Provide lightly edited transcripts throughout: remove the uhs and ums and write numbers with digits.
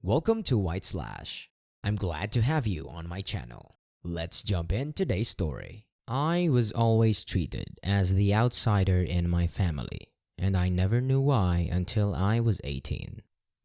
Welcome to White Slash. I'm glad to have you on my channel. Let's jump in today's story. I was always treated as the outsider in my family, and I never knew why until I was 18.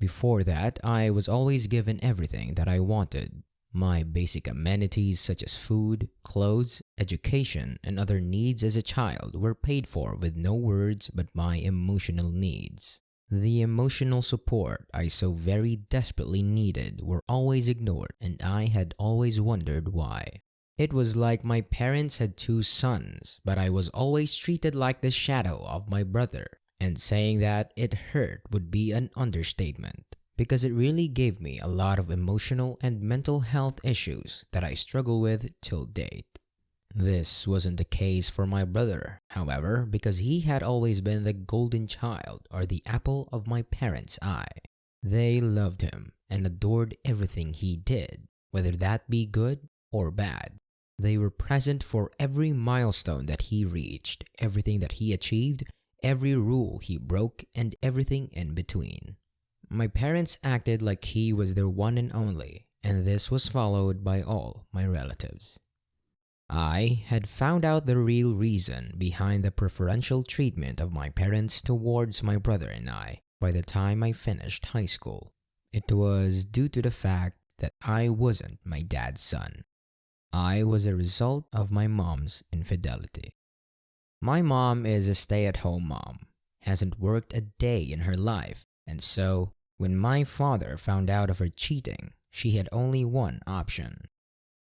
Before that, I was always given everything that I wanted. My basic amenities such as food, clothes, education, and other needs as a child were paid for with no words but my emotional needs. The emotional support I so very desperately needed were always ignored, and I had always wondered why. It was like my parents had two sons, but I was always treated like the shadow of my brother, and saying that it hurt would be an understatement, because it really gave me a lot of emotional and mental health issues that I struggle with till date. This wasn't the case for my brother, however, because he had always been the golden child or the apple of my parents' eye. They loved him and adored everything he did, whether that be good or bad. They were present for every milestone that he reached, everything that he achieved, every rule he broke, and everything in between. My parents acted like he was their one and only, and this was followed by all my relatives. I had found out the real reason behind the preferential treatment of my parents towards my brother and I by the time I finished high school. It was due to the fact that I wasn't my dad's son. I was a result of my mom's infidelity. My mom is a stay-at-home mom, hasn't worked a day in her life, and so when my father found out of her cheating, she had only one option: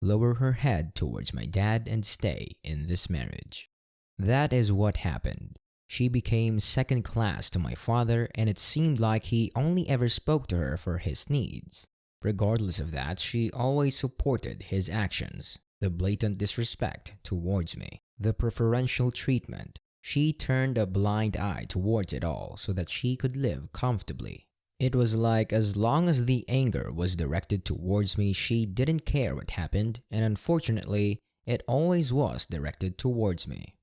lower her head towards my dad and stay in this marriage. That is what happened. She became second class to my father, and it seemed like he only ever spoke to her for his needs. Regardless of that, she always supported his actions, the blatant disrespect towards me, the preferential treatment. She turned a blind eye towards it all so that she could live comfortably. It was like as long as the anger was directed towards me, she didn't care what happened, and unfortunately, it always was directed towards me.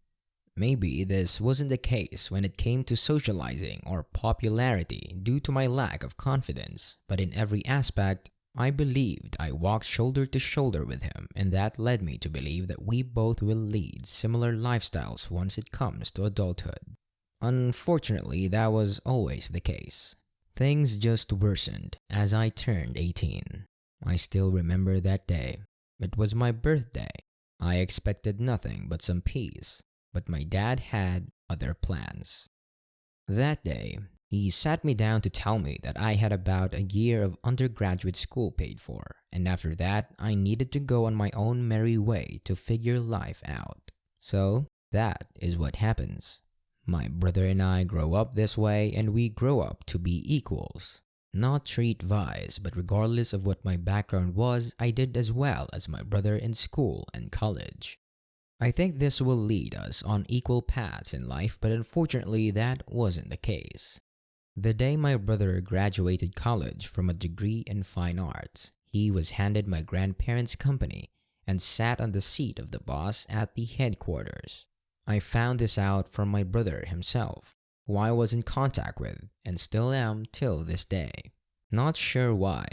Maybe this wasn't the case when it came to socializing or popularity due to my lack of confidence, but in every aspect, I believed I walked shoulder to shoulder with him, and that led me to believe that we both will lead similar lifestyles once it comes to adulthood. Unfortunately, that was always the case. Things just worsened as I turned 18. I still remember that day. It was my birthday. I expected nothing but some peace, but my dad had other plans. That day, he sat me down to tell me that I had about a year of undergraduate school paid for, and after that, I needed to go on my own merry way to figure life out. So, that is what happens. My brother and I grow up this way, and we grow up to be equals. Not treat vice, but regardless of what my background was, I did as well as my brother in school and college. I think this will lead us on equal paths in life, but unfortunately that wasn't the case. The day my brother graduated college from a degree in fine arts, he was handed my grandparents' company and sat on the seat of the boss at the headquarters. I found this out from my brother himself, who I was in contact with and still am till this day. Not sure why.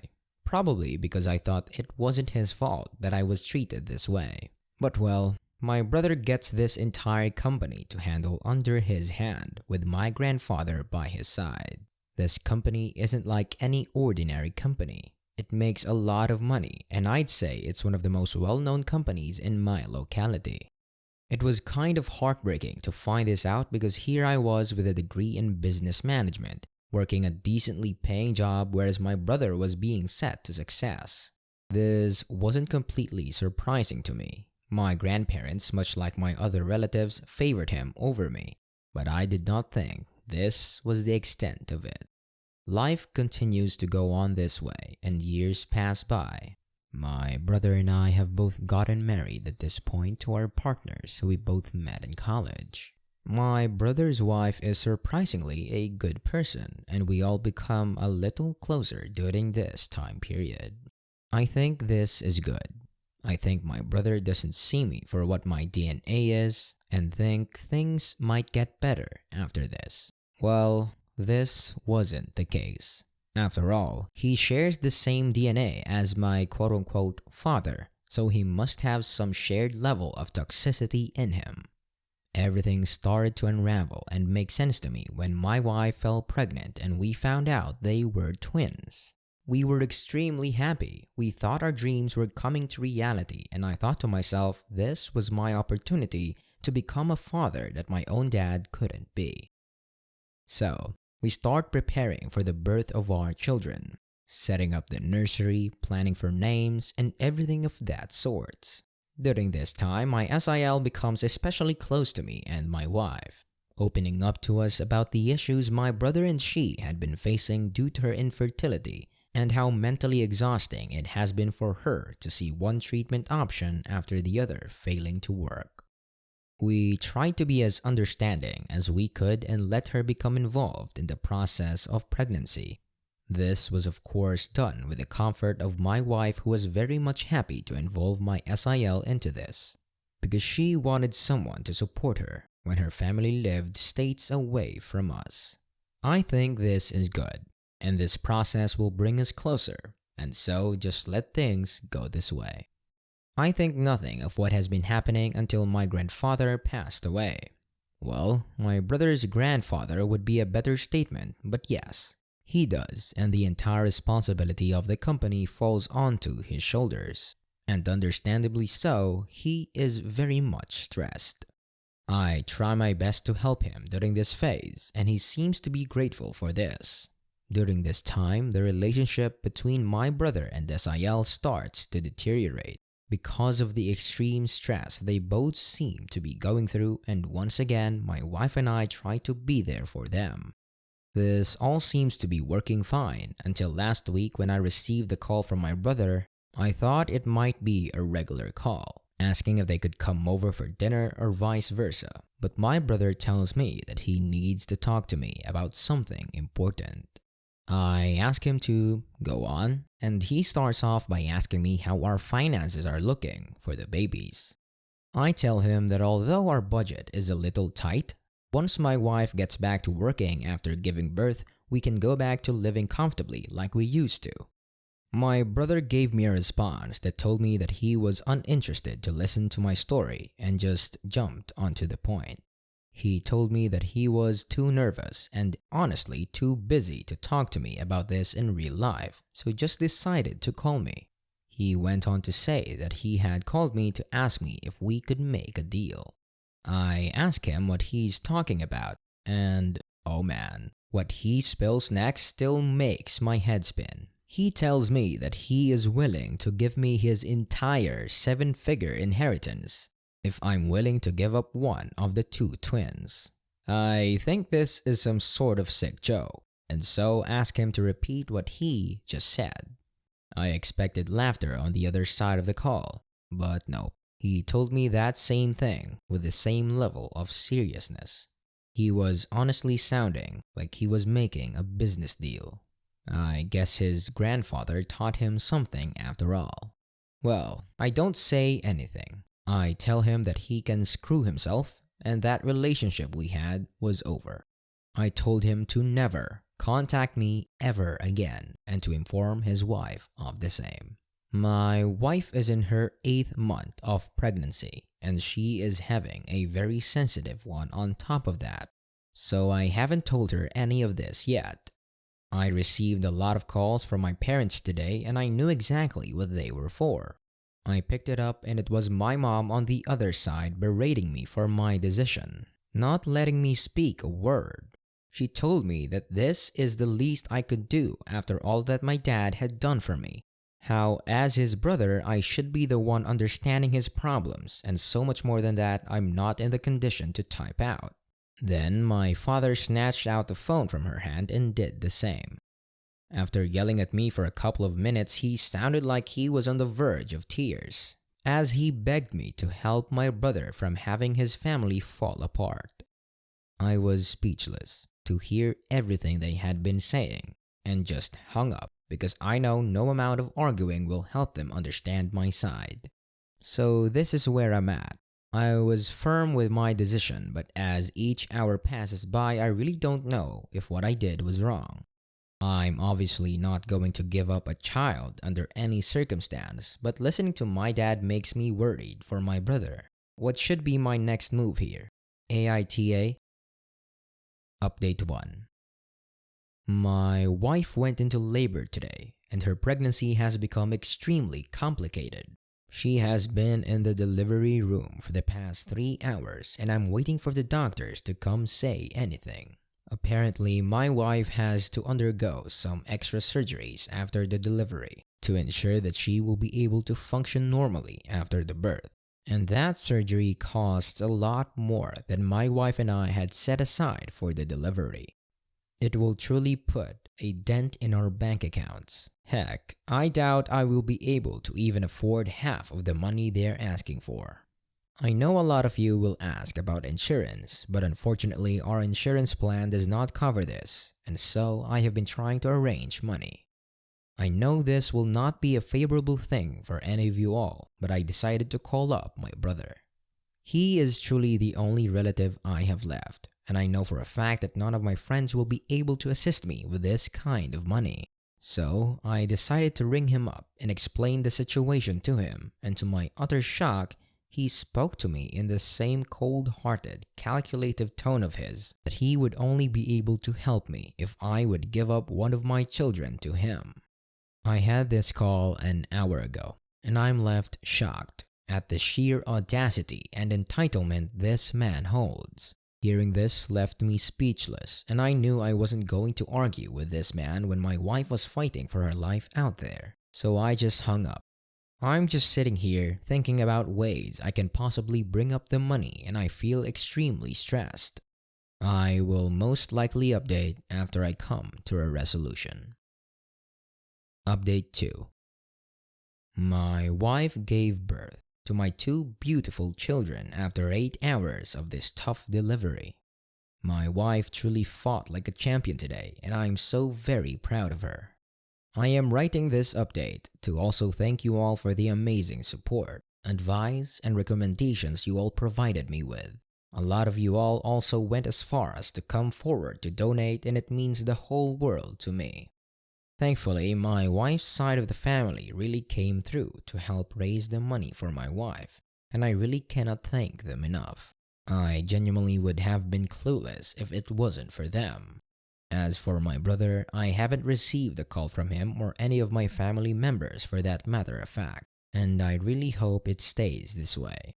Probably because I thought it wasn't his fault that I was treated this way. But well, my brother gets this entire company to handle under his hand with my grandfather by his side. This company isn't like any ordinary company. It makes a lot of money, and I'd say it's one of the most well-known companies in my locality. It was kind of heartbreaking to find this out because here I was with a degree in business management, working a decently paying job, whereas my brother was being set to success. This wasn't completely surprising to me. My grandparents, much like my other relatives, favored him over me, but I did not think this was the extent of it. Life continues to go on this way, and years pass by. My brother and I have both gotten married at this point to our partners who we both met in college. My brother's wife is surprisingly a good person, and we all become a little closer during this time period. I think this is good. I think my brother doesn't see me for what my DNA is, and think things might get better after this. Well, this wasn't the case. After all, he shares the same DNA as my quote-unquote father, so he must have some shared level of toxicity in him. Everything started to unravel and make sense to me when my wife fell pregnant and we found out they were twins. We were extremely happy. We thought our dreams were coming to reality, and I thought to myself, this was my opportunity to become a father that my own dad couldn't be. So, we start preparing for the birth of our children, setting up the nursery, planning for names, and everything of that sort. During this time, my SIL becomes especially close to me and my wife, opening up to us about the issues my brother and she had been facing due to her infertility and how mentally exhausting it has been for her to see one treatment option after the other failing to work. We tried to be as understanding as we could and let her become involved in the process of pregnancy. This was of course done with the comfort of my wife, who was very much happy to involve my SIL into this, because she wanted someone to support her when her family lived states away from us. I think this is good, and this process will bring us closer, and so just let things go this way. I think nothing of what has been happening until my grandfather passed away. Well, my brother's grandfather would be a better statement, but yes, he does, and the entire responsibility of the company falls onto his shoulders. And understandably so, he is very much stressed. I try my best to help him during this phase, and he seems to be grateful for this. During this time, the relationship between my brother and SIL starts to deteriorate because of the extreme stress they both seem to be going through, and once again, my wife and I try to be there for them. This all seems to be working fine until last week when I received a call from my brother. I thought it might be a regular call, asking if they could come over for dinner or vice versa, but my brother tells me that he needs to talk to me about something important. I ask him to go on, and he starts off by asking me how our finances are looking for the babies. I tell him that although our budget is a little tight, once my wife gets back to working after giving birth, we can go back to living comfortably like we used to. My brother gave me a response that told me that he was uninterested to listen to my story and just jumped onto the point. He told me that he was too nervous and honestly too busy to talk to me about this in real life, so just decided to call me. He went on to say that he had called me to ask me if we could make a deal. I ask him what he's talking about, and oh man, what he spills next still makes my head spin. He tells me that he is willing to give me his entire 7-figure inheritance if I'm willing to give up one of the 2 twins. I think this is some sort of sick joke, and so ask him to repeat what he just said. I expected laughter on the other side of the call, but no. He told me that same thing with the same level of seriousness. He was honestly sounding like he was making a business deal. I guess his grandfather taught him something after all. Well, I don't say anything. I tell him that he can screw himself and that relationship we had was over. I told him to never contact me ever again and to inform his wife of the same. My wife is in her 8th month of pregnancy, and she is having a very sensitive one on top of that, so I haven't told her any of this yet. I received a lot of calls from my parents today, and I knew exactly what they were for. I picked it up, and it was my mom on the other side berating me for my decision, not letting me speak a word. She told me that this is the least I could do after all that my dad had done for me. How, as his brother, I should be the one understanding his problems, and so much more than that, I'm not in the condition to type out. Then my father snatched out the phone from her hand and did the same. After yelling at me for a couple of minutes, he sounded like he was on the verge of tears, as he begged me to help my brother from having his family fall apart. I was speechless to hear everything they had been saying, and just hung up, because I know no amount of arguing will help them understand my side. So this is where I'm at. I was firm with my decision, but as each hour passes by, I really don't know if what I did was wrong. I'm obviously not going to give up a child under any circumstance, but listening to my dad makes me worried for my brother. What should be my next move here? AITA Update 1. My wife went into labor today, and her pregnancy has become extremely complicated. She has been in the delivery room for the past 3 hours, and I'm waiting for the doctors to come say anything. Apparently, my wife has to undergo some extra surgeries after the delivery to ensure that she will be able to function normally after the birth. And that surgery costs a lot more than my wife and I had set aside for the delivery. It will truly put a dent in our bank accounts. Heck, I doubt I will be able to even afford half of the money they're asking for. I know a lot of you will ask about insurance, but unfortunately our insurance plan does not cover this, and so I have been trying to arrange money. I know this will not be a favorable thing for any of you all, but I decided to call up my brother. He is truly the only relative I have left, and I know for a fact that none of my friends will be able to assist me with this kind of money. So I decided to ring him up and explain the situation to him, and to my utter shock, he spoke to me in the same cold-hearted, calculative tone of his, that he would only be able to help me if I would give up one of my children to him. I had this call an hour ago, and I'm left shocked at the sheer audacity and entitlement this man holds. Hearing this left me speechless, and I knew I wasn't going to argue with this man when my wife was fighting for her life out there, so I just hung up. I'm just sitting here thinking about ways I can possibly bring up the money, and I feel extremely stressed. I will most likely update after I come to a resolution. Update 2. My wife gave birth to my 2 beautiful children after 8 hours of this tough delivery. My wife truly fought like a champion today, and I'm so very proud of her. I am writing this update to also thank you all for the amazing support, advice, and recommendations you all provided me with. A lot of you all also went as far as to come forward to donate, and it means the whole world to me. Thankfully, my wife's side of the family really came through to help raise the money for my wife, and I really cannot thank them enough. I genuinely would have been clueless if it wasn't for them. As for my brother, I haven't received a call from him or any of my family members for that matter of fact, and I really hope it stays this way.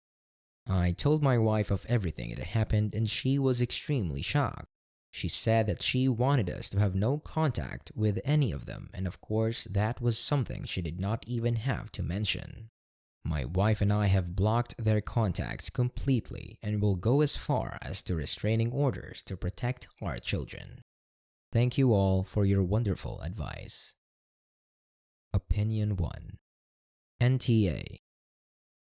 I told my wife of everything that happened, and she was extremely shocked. She said that she wanted us to have no contact with any of them, and of course that was something she did not even have to mention. My wife and I have blocked their contacts completely and will go as far as to restraining orders to protect our children. Thank you all for your wonderful advice. Opinion 1. NTA.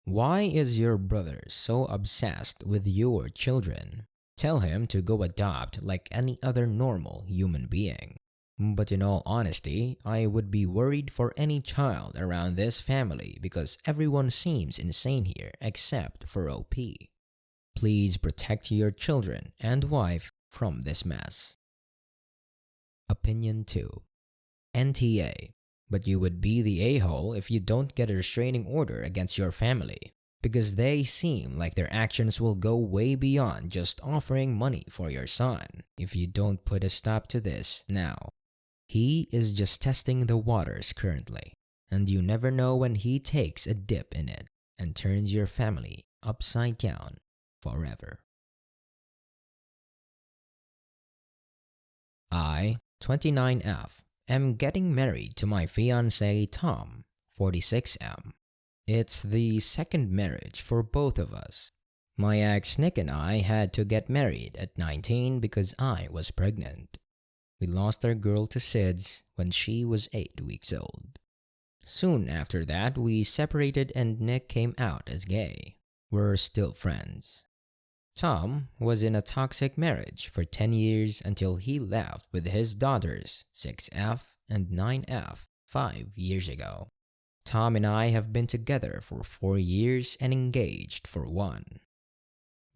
Why is your brother so obsessed with your children? Tell him to go adopt like any other normal human being. But in all honesty, I would be worried for any child around this family because everyone seems insane here except for OP. Please protect your children and wife from this mess. Opinion 2. NTA. But you would be the a-hole if you don't get a restraining order against your family, because they seem like their actions will go way beyond just offering money for your son if you don't put a stop to this now. He is just testing the waters currently, and you never know when he takes a dip in it and turns your family upside down forever. I, 29F, am getting married to my fiancé Tom, 46M. It's the second marriage for both of us. My ex Nick and I had to get married at 19 because I was pregnant. We lost our girl to SIDS when she was 8 weeks old. Soon after that, we separated and Nick came out as gay. We're still friends. Tom was in a toxic marriage for 10 years until he left with his daughters, 6F and 9F, 5 years ago. Tom and I have been together for 4 years and engaged for 1.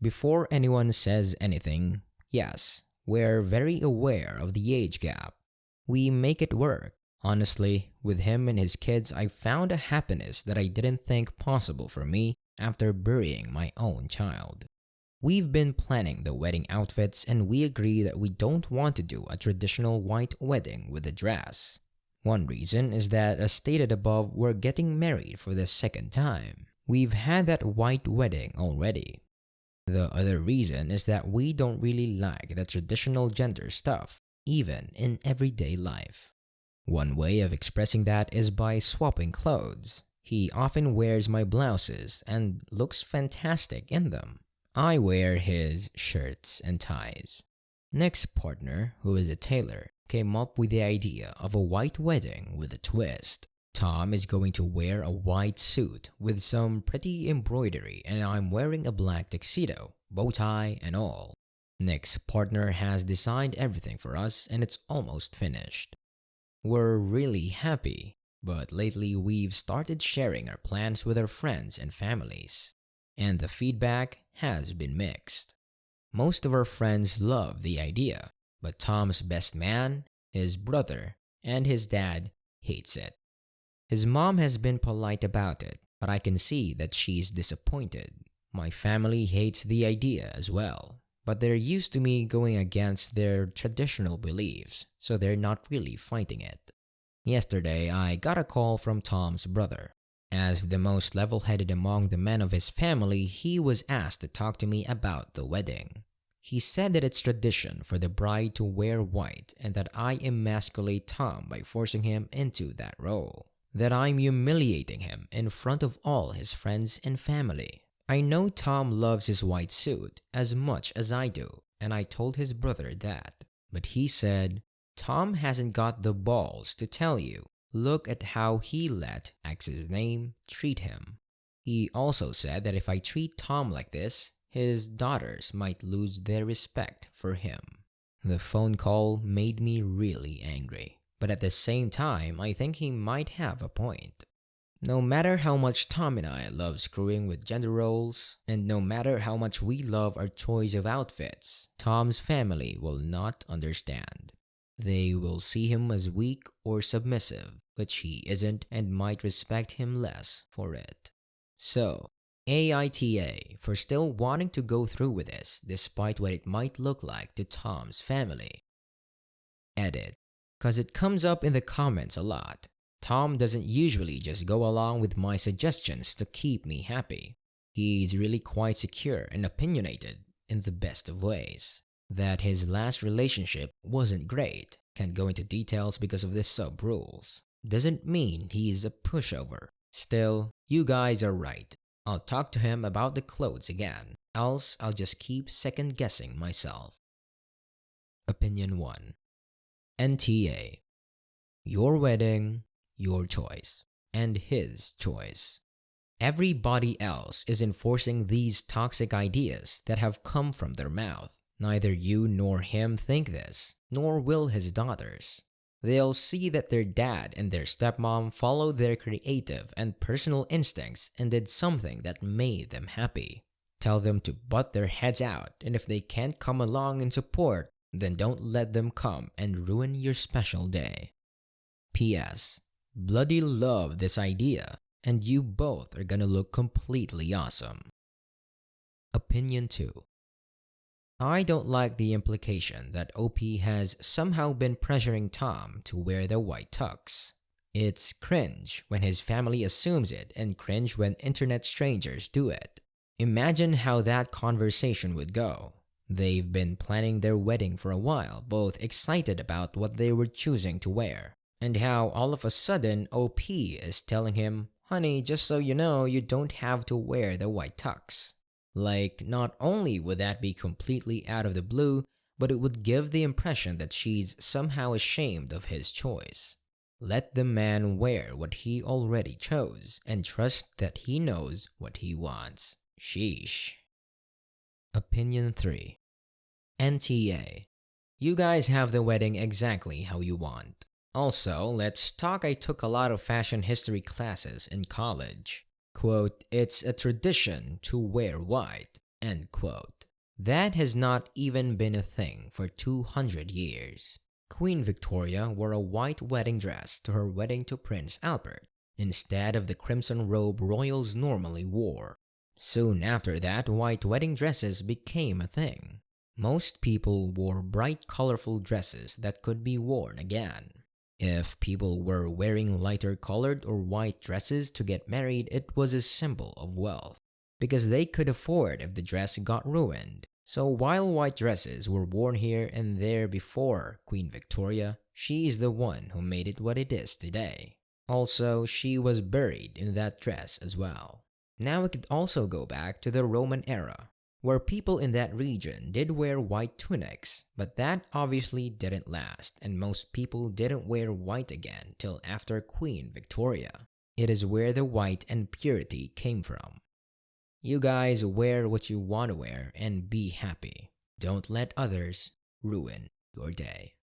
Before anyone says anything, yes, we're very aware of the age gap. We make it work. Honestly, with him and his kids, I found a happiness that I didn't think possible for me after burying my own child. We've been planning the wedding outfits and we agree that we don't want to do a traditional white wedding with a dress. One reason is that, as stated above, we're getting married for the second time. We've had that white wedding already. The other reason is that we don't really like the traditional gender stuff, even in everyday life. One way of expressing that is by swapping clothes. He often wears my blouses and looks fantastic in them. I wear his shirts and ties. Next partner, who is a tailor, came up with the idea of a white wedding with a twist. Tom is going to wear a white suit with some pretty embroidery and I'm wearing a black tuxedo, bow tie and all. Nick's partner has designed everything for us and it's almost finished. We're really happy, but lately we've started sharing our plans with our friends and families, and the feedback has been mixed. Most of our friends love the idea, but Tom's best man, his brother, and his dad hates it. His mom has been polite about it, but I can see that she's disappointed. My family hates the idea as well, but they're used to me going against their traditional beliefs, so they're not really fighting it. Yesterday, I got a call from Tom's brother. As the most level-headed among the men of his family, he was asked to talk to me about the wedding. He said that it's tradition for the bride to wear white and that I emasculate Tom by forcing him into that role. That I'm humiliating him in front of all his friends and family. I know Tom loves his white suit as much as I do, and I told his brother that. But he said, Tom hasn't got the balls to tell you. Look at how he let X's name treat him. He also said that if I treat Tom like this, his daughters might lose their respect for him. The phone call made me really angry, but at the same time, I think he might have a point. No matter how much Tom and I love screwing with gender roles, and no matter how much we love our choice of outfits, Tom's family will not understand. They will see him as weak or submissive, which he isn't and might respect him less for it. So, AITA for still wanting to go through with this despite what it might look like to Tom's family. Edit. Cause it comes up in the comments a lot. Tom doesn't usually just go along with my suggestions to keep me happy. He's really quite secure and opinionated in the best of ways. That his last relationship wasn't great, can't go into details because of the sub-rules, doesn't mean he's a pushover. Still, you guys are right. I'll talk to him about the clothes again, else I'll just keep second-guessing myself. Opinion 1. NTA. Your wedding, your choice, and his choice. Everybody else is enforcing these toxic ideas that have come from their mouth. Neither you nor him think this, nor will his daughters. They'll see that their dad and their stepmom followed their creative and personal instincts and did something that made them happy. Tell them to butt their heads out, and if they can't come along and support, then don't let them come and ruin your special day. P.S. Bloody love this idea, and you both are gonna look completely awesome. Opinion 2. I don't like the implication that OP has somehow been pressuring Tom to wear the white tux. It's cringe when his family assumes it and cringe when internet strangers do it. Imagine how that conversation would go. They've been planning their wedding for a while, both excited about what they were choosing to wear, and how all of a sudden OP is telling him, honey, just so you know, you don't have to wear the white tux. Like, not only would that be completely out of the blue, but it would give the impression that she's somehow ashamed of his choice. Let the man wear what he already chose and trust that he knows what he wants. Sheesh. Opinion 3. NTA. You guys have the wedding exactly how you want. Also, let's talk. I took a lot of fashion history classes in college. Quote, it's a tradition to wear white, end quote. That has not even been a thing for 200 years. Queen Victoria wore a white wedding dress to her wedding to Prince Albert, instead of the crimson robe royals normally wore. Soon after that, white wedding dresses became a thing. Most people wore bright, colorful dresses that could be worn again. If people were wearing lighter colored or white dresses to get married, it was a symbol of wealth, because they could afford if the dress got ruined. So while white dresses were worn here and there before Queen Victoria, she is the one who made it what it is today. Also, she was buried in that dress as well. Now we could also go back to the Roman era, where people in that region did wear white tunics, but that obviously didn't last, and most people didn't wear white again till after Queen Victoria. It is where the white and purity came from. You guys wear what you want to wear and be happy. Don't let others ruin your day.